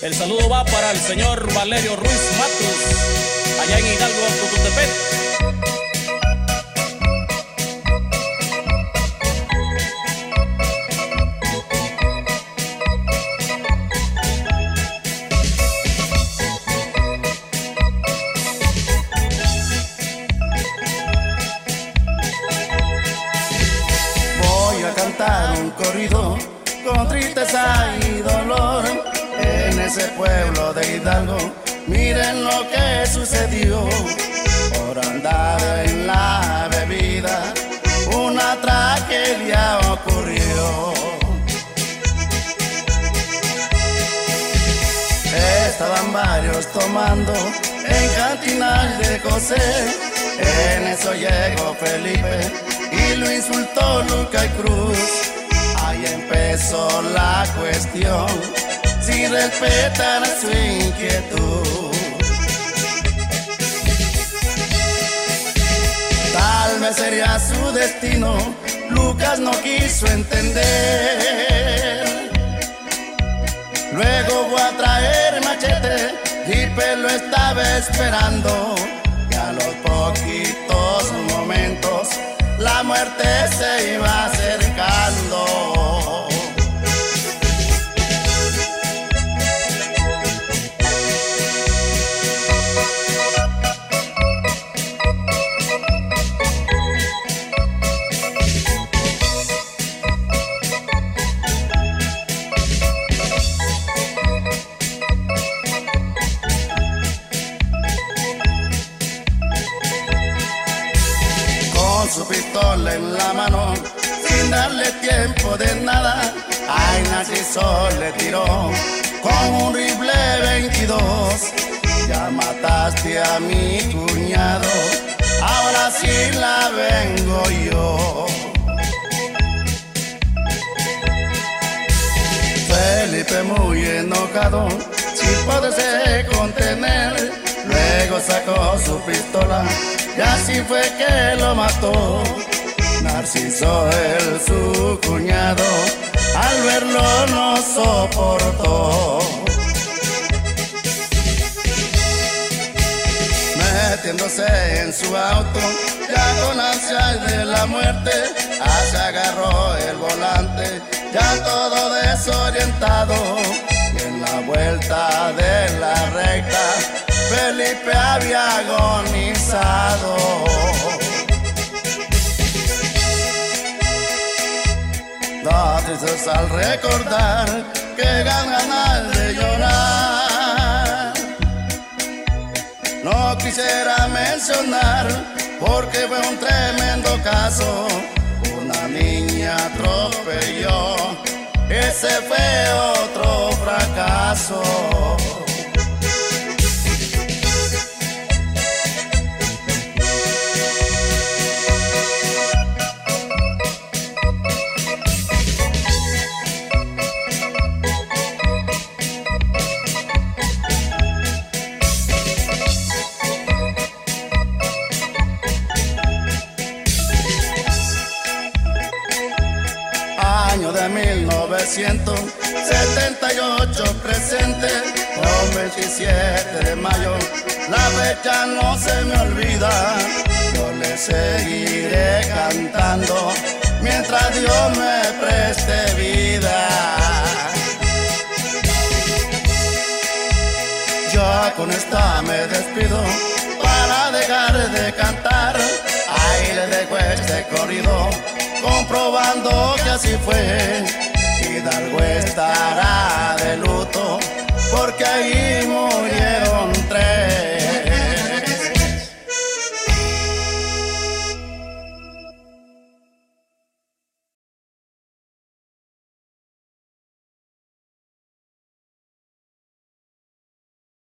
El saludo va para el señor Valerio Ruiz Matus, allá en Hidalgo, Tututepec. Voy a cantar un corrido con tristeza y dolor en ese pueblo de Hidalgo. Miren lo que sucedió por andar en la bebida. Una tragedia ocurrió. Estaban varios tomando en Cantinal de José. En eso llegó Felipe y lo insultó Luca y Cruz. Ahí empezó la cuestión, sin respetar su inquietud. Tal vez sería su destino, Lucas no quiso entender. Luego fue a traer machete, Felipe lo estaba esperando. Y a los poquitos momentos la muerte se iba acercando. Su pistola en la mano, sin darle tiempo de nada, ay, Narciso le tiró con un rifle 22. Ya mataste a mi cuñado, ahora sí la vengo yo. Felipe muy enojado, sin poderse contener, luego sacó su pistola y así fue que lo mató. Narciso, él su cuñado, al verlo no soportó. Metiéndose en su auto, ya con ansias de la muerte, se agarró el volante, ya todo desorientado. Y en la vuelta de la recta, Felipe había agonizado. Da tristes al recordar que ganas de llorar. No quisiera mencionar porque fue un tremendo caso. Una niña atropelló, ese fue otro fracaso. Año de 1978 presente, con 27 de mayo, la fecha no se me olvida. Yo le seguiré cantando mientras Dios me preste vida. Yo con esta me despido para dejar de cantar. Ahí le dejo este corrido, comprobando que así fue. Hidalgo estará